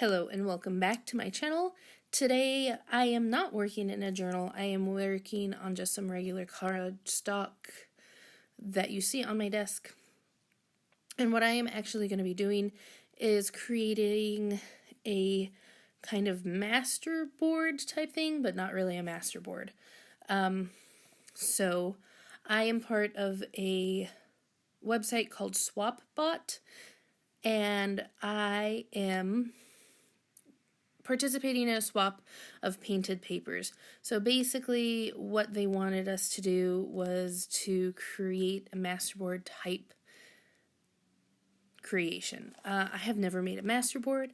Hello and welcome back to my channel. Today I am not working in a journal. I am working on just some regular cardstock that you see on my desk. And what I am actually going to be doing is creating a kind of masterboard type thing, but not really a masterboard. So I am part of a website called SwapBot, and I am participating in a swap of painted papers. So basically what they wanted us to do was to create a masterboard type creation. I have never made a masterboard.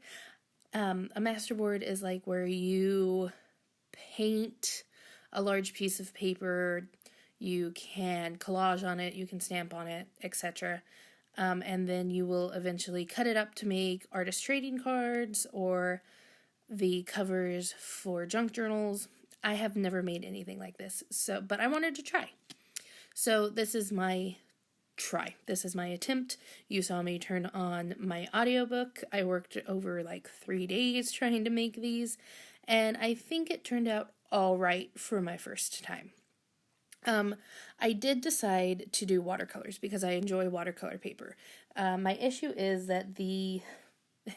A masterboard is like where you paint a large piece of paper, you can collage on it, you can stamp on it, etc. And then you will eventually cut it up to make artist trading cards or the covers for junk journals. I have never made anything like this, but I wanted to try. So this is my try. This is my attempt. You saw me turn on my audiobook. I worked over like 3 days trying to make these, and I think it turned out all right for my first time. I did decide to do watercolors because I enjoy watercolor paper. My issue is that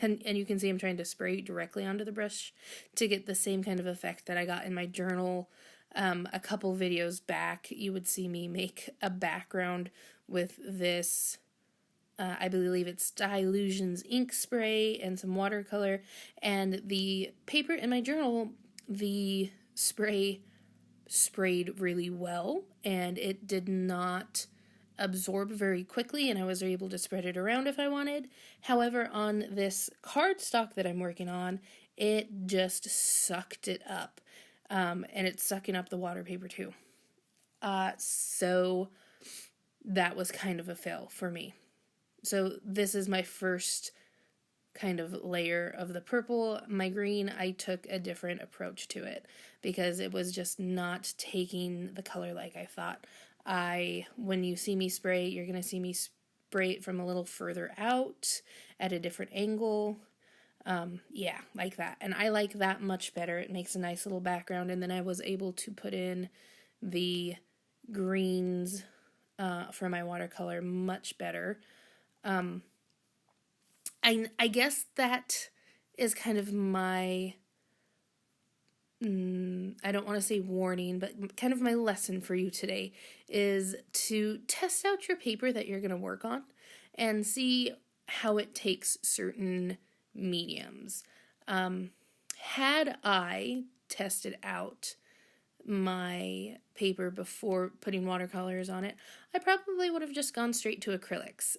and you can see I'm trying to spray directly onto the brush to get the same kind of effect that I got in my journal. A couple videos back, you would see me make a background with this, I believe it's Dylusions ink spray and some watercolor, and the paper in my journal, the spray sprayed really well, and it did not absorb very quickly, and I was able to spread it around if I wanted. However, on this cardstock that I'm working on, it just sucked it up, and it's sucking up the water paper too. So that was kind of a fail for me. So this is my first kind of layer of the purple. My green, I took a different approach to it because it was just not taking the color like I thought. When you see me spray, you're going to see me spray it from a little further out at a different angle. Yeah, like that. And I like that much better. It makes a nice little background. And then I was able to put in the greens for my watercolor much better. I guess that is kind of my, I don't want to say warning, but kind of my lesson for you today is to test out your paper that you're going to work on and see how it takes certain mediums. Had I tested out my paper before putting watercolors on it, I probably would have just gone straight to acrylics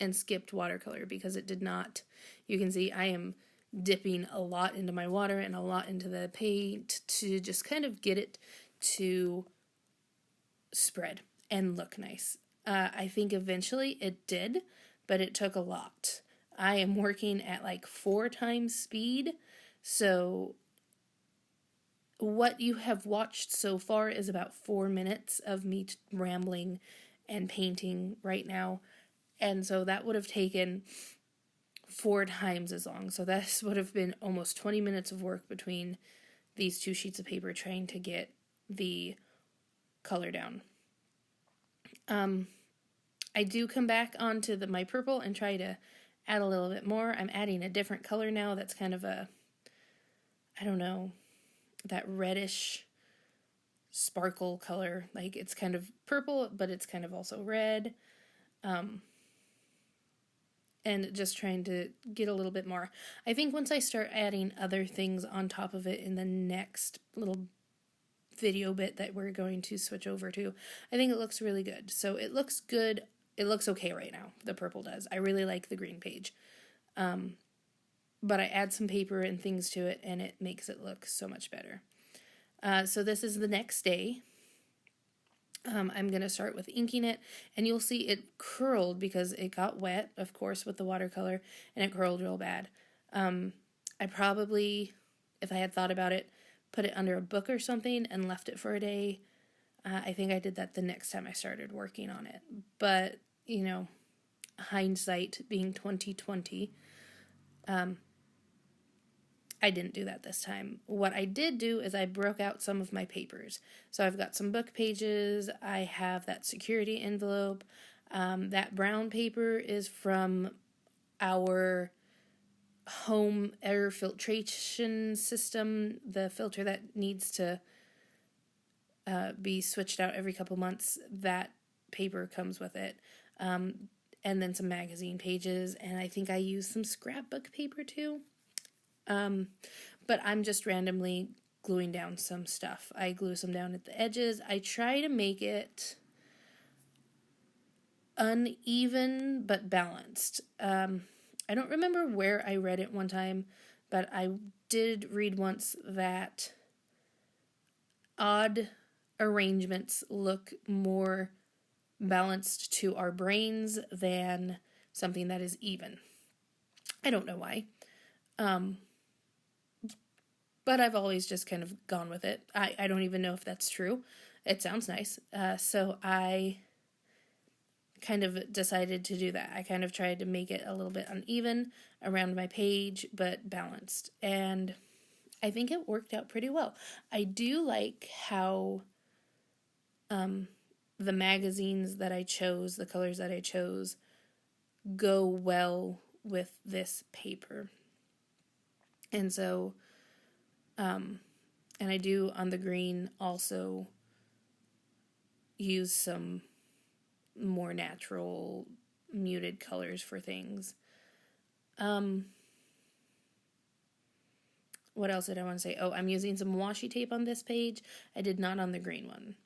and skipped watercolor because it did not. You can see I am dipping a lot into my water and a lot into the paint to just kind of get it to spread and look nice. I think eventually it did, but it took a lot. I am working at like 4 times speed, so what you have watched so far is about 4 minutes of me rambling and painting right now, and so that would have taken 4 times as long. So this would have been almost 20 minutes of work between these 2 sheets of paper trying to get the color down. I do come back onto my purple and try to add a little bit more. I'm adding a different color now that's kind of a, I don't know, that reddish sparkle color. Like it's kind of purple, but it's kind of also red. And just trying to get a little bit more. I think once I start adding other things on top of it in the next little video bit that we're going to switch over to, I think it looks really good. So it looks good. It looks okay right now. The purple does. I really like the green page. But I add some paper and things to it, and it makes it look so much better. So this is the next day. I'm going to start with inking it, and you'll see it curled because it got wet, of course, with the watercolor, and it curled real bad. I probably, if I had thought about it, put it under a book or something and left it for a day. I think I did that the next time I started working on it. But, you know, hindsight being 2020, I didn't do that this time. What I did do is I broke out some of my papers. So I've got some book pages. I have that security envelope. That brown paper is from our home air filtration system, the filter that needs to be switched out every couple months. That paper comes with it. And then some magazine pages, and I think I used some scrapbook paper too. But I'm just randomly gluing down some stuff. I glue some down at the edges. I try to make it uneven but balanced. I don't remember where I read it one time, but I did read once that odd arrangements look more balanced to our brains than something that is even. I don't know why. But I've always just kind of gone with it. I don't even know if that's true. It sounds nice. So I kind of decided to do that. I kind of tried to make it a little bit uneven around my page, but balanced. And I think it worked out pretty well. I do like how the magazines that I chose, the colors that I chose, go well with this paper. And so, and I do on the green also use some more natural muted colors for things. What else did I want to say? Oh, I'm using some washi tape on this page. I did not on the green one.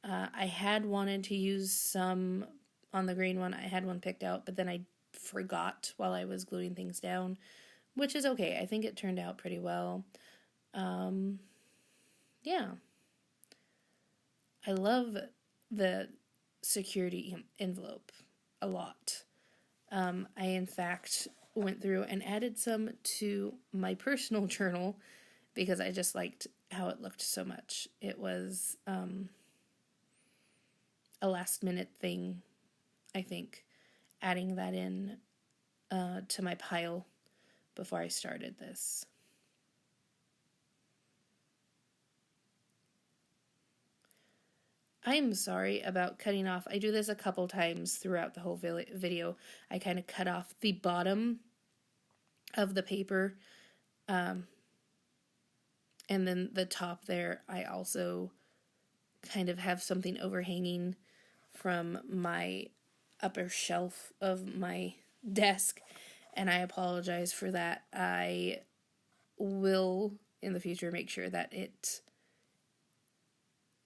I had wanted to use some on the green one. I had one picked out, but then I forgot while I was gluing things down, which is okay. I think it turned out pretty well. Yeah. I love the security envelope a lot. I, in fact, went through and added some to my personal journal because I just liked how it looked so much. It was a last minute thing, I think, adding that in to my pile before I started this. I'm sorry about cutting off. I do this a couple times throughout the whole video. I kind of cut off the bottom of the paper, and then the top there, I also kind of have something overhanging from my upper shelf of my desk, and I apologize for that. I will, in the future, make sure that it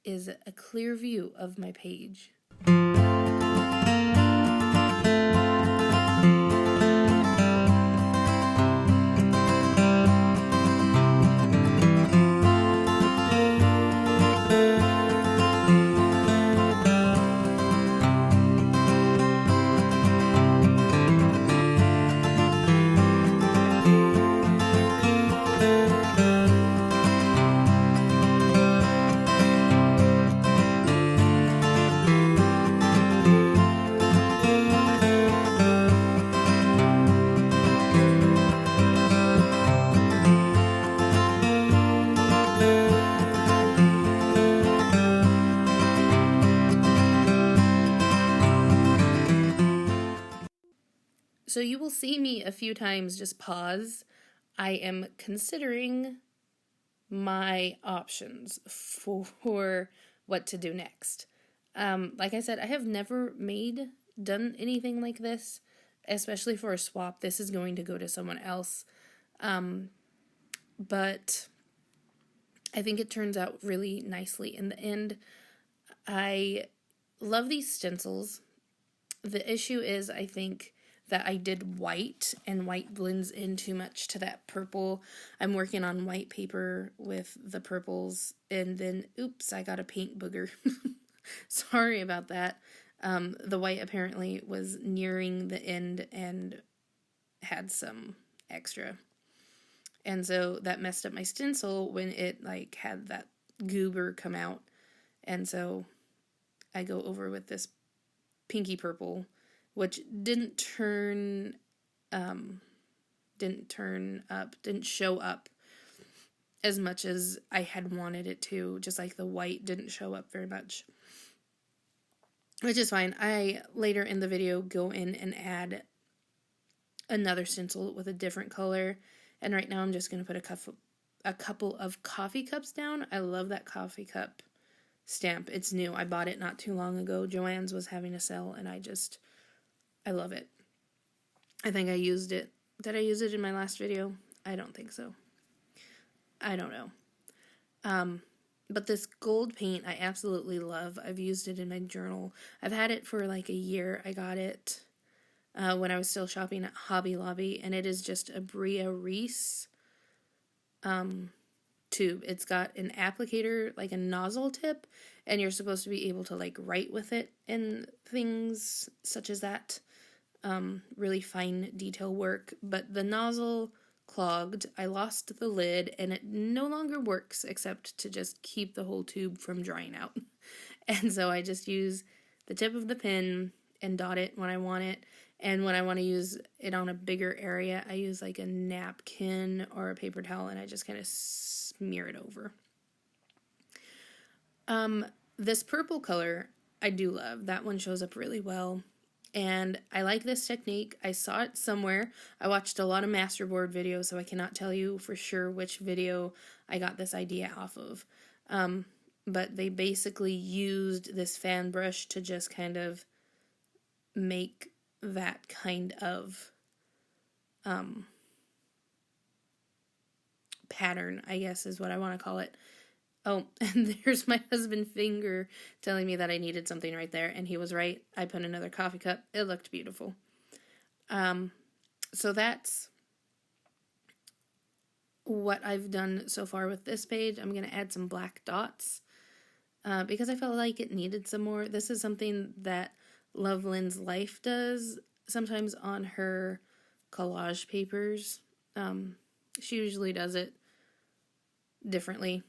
is a clear view of my page. So you will see me a few times just pause. I am considering my options for what to do next. Like I said, I have never done anything like this, especially for a swap. This is going to go to someone else. But I think it turns out really nicely in the end. I love these stencils. The issue is, I think, that I did white, and white blends in too much to that purple. I'm working on white paper with the purples, and then, oops, I got a paint booger. Sorry about that. The white apparently was nearing the end and had some extra. And so that messed up my stencil when it had that goober come out. And so I go over with this pinky purple, which didn't show up as much as I had wanted it to. Just like the white didn't show up very much, which is fine. I later in the video go in and add another stencil with a different color, and right now I'm just going to put a couple of coffee cups down. I love that coffee cup stamp. It's new. I bought it not too long ago. Joann's was having a sale, and I love it. I think I used it. Did I use it in my last video? I don't think so. I don't know. But this gold paint I absolutely love. I've used it in my journal. I've had it for like a year. I got it when I was still shopping at Hobby Lobby, and it is just a Bria Reese tube. It's got an applicator, like a nozzle tip, and you're supposed to be able to like write with it and things such as that. Really fine detail work, but the nozzle clogged. I lost the lid, and it no longer works except to just keep the whole tube from drying out. And so I just use the tip of the pen and dot it when I want it. And when I want to use it on a bigger area, I use like a napkin or a paper towel, and I just kind of smear it over. This purple color, I do love. That one shows up really well. And I like this technique. I saw it somewhere. I watched a lot of Masterboard videos, so I cannot tell you for sure which video I got this idea off of. But they basically used this fan brush to just kind of make that kind of pattern, I guess is what I want to call it. Oh, and there's my husband finger telling me that I needed something right there, and he was right. I put another coffee cup. It looked beautiful. So that's what I've done so far with this page. I'm going to add some black dots because I felt like it needed some more. This is something that Loveland's Life does sometimes on her collage papers. She usually does it differently.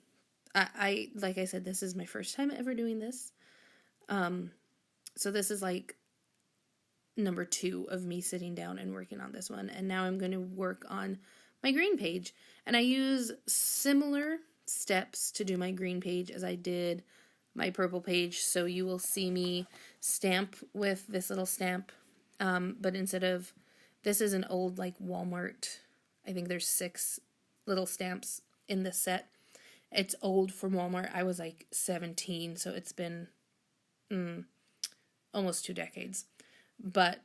I like I said, this is my first time ever doing this. So this is like number 2 of me sitting down and working on this one. And now I'm going to work on my green page. And I use similar steps to do my green page as I did my purple page. So you will see me stamp with this little stamp. But instead of, this is an old like Walmart, I think there's 6 little stamps in this set. It's old from Walmart. I was like 17, so it's been almost 2 decades. But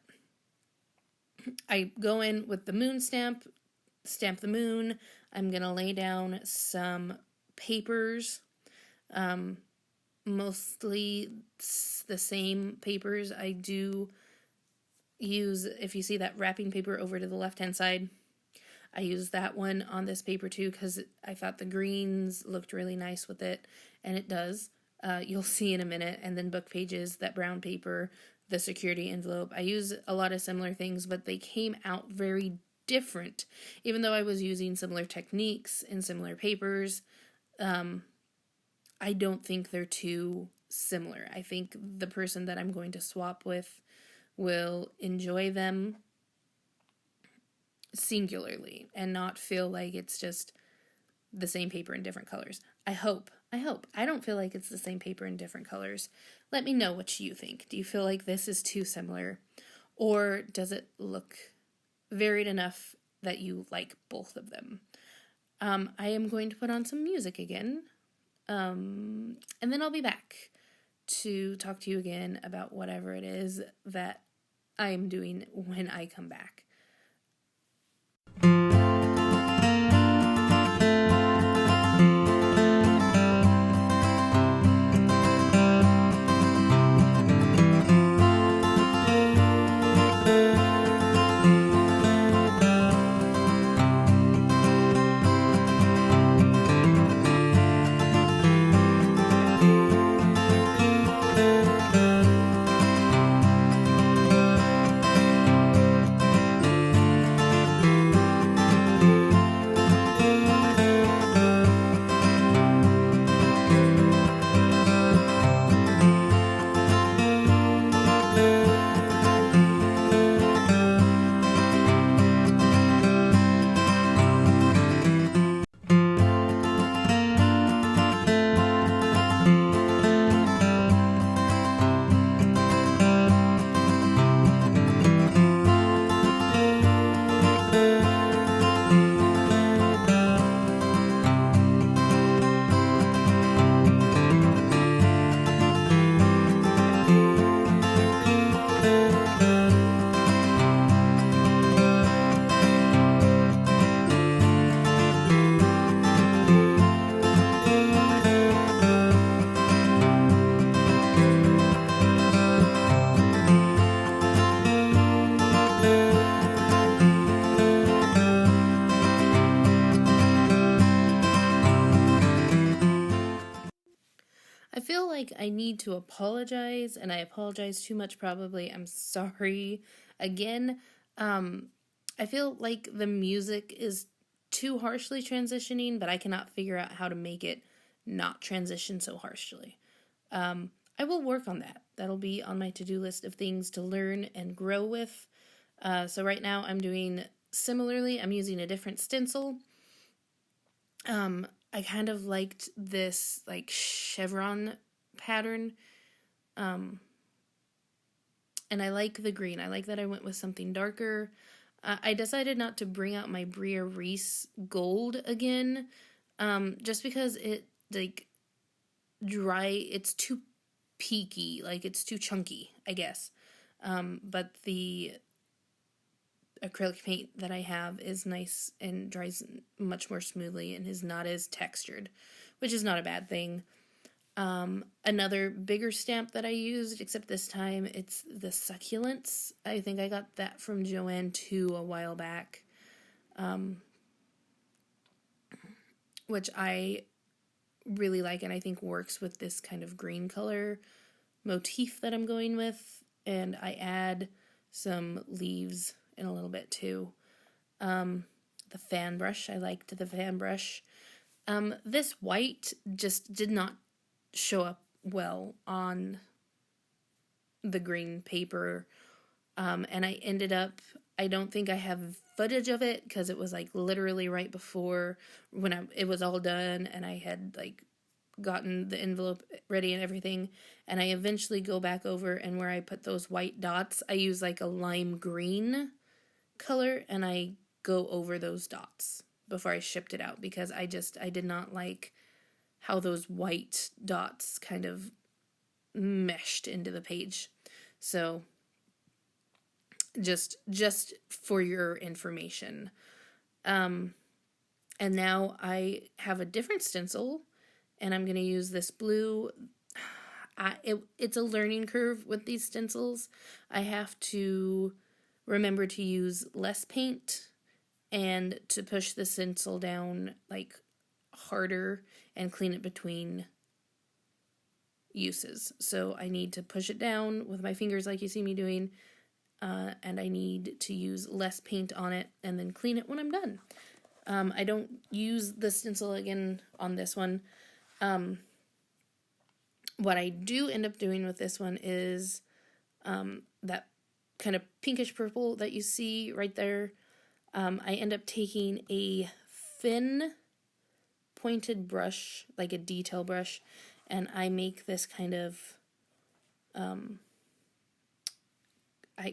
I go in with the moon stamp the moon. I'm going to lay down some papers, mostly the same papers. I do use, if you see that wrapping paper over to the left-hand side, I used that one on this paper too because I thought the greens looked really nice with it, and it does. You'll see in a minute. And then book pages, that brown paper, the security envelope. I use a lot of similar things, but they came out very different. Even though I was using similar techniques and similar papers, I don't think they're too similar. I think the person that I'm going to swap with will enjoy them singularly and not feel like it's just the same paper in different colors. I hope. I don't feel like it's the same paper in different colors. Let me know what you think. Do you feel like this is too similar? Or does it look varied enough that you like both of them? I am going to put on some music again. And then I'll be back to talk to you again about whatever it is that I am doing when I come back. like I need to apologize, and I apologize too much probably. I'm sorry again. I feel like the music is too harshly transitioning, but I cannot figure out how to make it not transition so harshly. I will work on that. That'll be on my to-do list of things to learn and grow with. So right now I'm doing similarly. I'm using a different stencil. I kind of liked this like chevron pattern. And I like the green. I like that I went with something darker. I decided not to bring out my Bria Reese gold again, just because it like it's too peaky, like it's too chunky, I guess. But the acrylic paint that I have is nice and dries much more smoothly and is not as textured, which is not a bad thing. Another bigger stamp that I used, except this time it's the Succulents. I think I got that from Joanne 2 a while back, which I really like and I think works with this kind of green color motif that I'm going with. And I add some leaves in a little bit too. The fan brush, I liked the fan brush. This white just did not show up well on the green paper, and I ended up, I don't think I have footage of it because it was like literally right before when it was all done and I had like gotten the envelope ready and everything, and I eventually go back over, and where I put those white dots, I use like a lime green color and I go over those dots before I shipped it out because I did not like how those white dots kind of meshed into the page. So just for your information. And now I have a different stencil and I'm going to use this blue. It's a learning curve with these stencils. I have to remember to use less paint and to push the stencil down like harder and clean it between uses. So I need to push it down with my fingers like you see me doing, and I need to use less paint on it and then clean it when I'm done. I don't use the stencil again on this one. What I do end up doing with this one is that kind of pinkish purple that you see right there. I end up taking a thin pointed brush, like a detail brush, and I make this kind of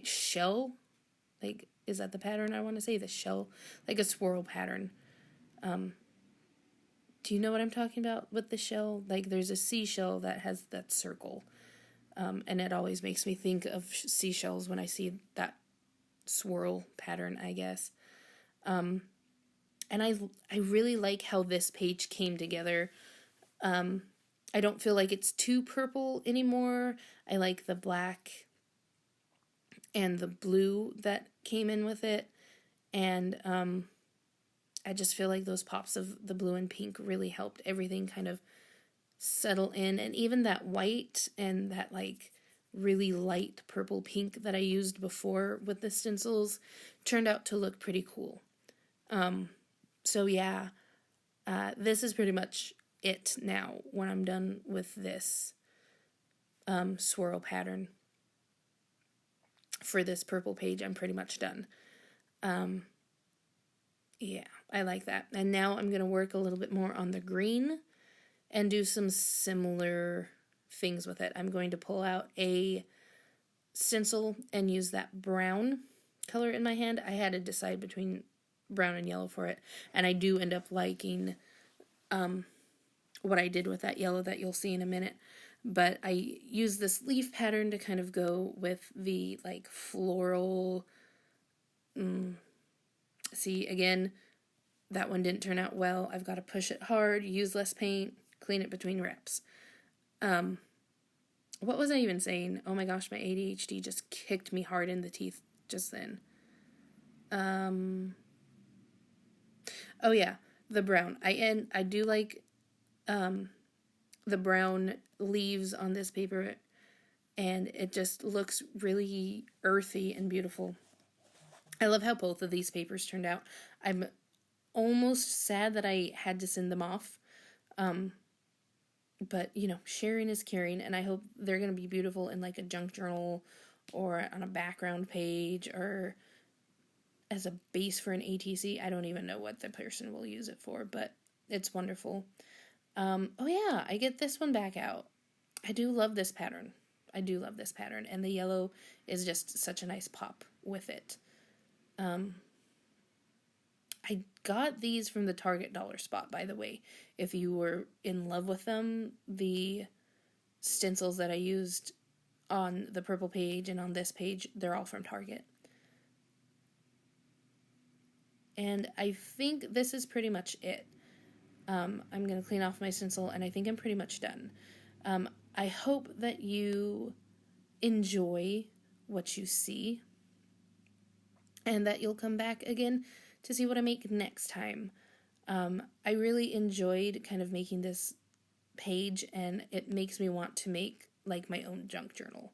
shell, like, is that the pattern I want to say? The shell, like a swirl pattern. Do you know what I'm talking about with the shell? Like there's a seashell that has that circle, and it always makes me think of seashells when I see that swirl pattern, I guess. And I really like how this page came together. I don't feel like it's too purple anymore. I like the black and the blue that came in with it. And I just feel like those pops of the blue and pink really helped everything kind of settle in. And even that white and that like really light purple pink that I used before with the stencils turned out to look pretty cool. So yeah, this is pretty much it now when I'm done with this swirl pattern. For this purple page, I'm pretty much done. Yeah, I like that. And now I'm going to work a little bit more on the green and do some similar things with it. I'm going to pull out a stencil and use that brown color in my hand. I had to decide between brown and yellow for it, and I do end up liking what I did with that yellow that you'll see in a minute. But I use this leaf pattern to kind of go with the like floral. See, again, that one didn't turn out well. I've got to push it hard, use less paint, clean it between reps. What was I even saying? Oh my gosh, my ADHD just kicked me hard in the teeth just then. Oh yeah, the brown. I do like the brown leaves on this paper, and it just looks really earthy and beautiful. I love how both of these papers turned out. I'm almost sad that I had to send them off. But, sharing is caring, and I hope they're going to be beautiful in like a junk journal or on a background page or as a base for an ATC. I don't even know what the person will use it for, but it's wonderful. Oh yeah, I get this one back out. I do love this pattern. And the yellow is just such a nice pop with it. I got these from the Target dollar spot, by the way. If you were in love with them, the stencils that I used on the purple page and on this page, they're all from Target. And I think this is pretty much it. I'm going to clean off my stencil, and I think I'm pretty much done. I hope that you enjoy what you see, and that you'll come back again to see what I make next time. I really enjoyed kind of making this page, and it makes me want to make like my own junk journal.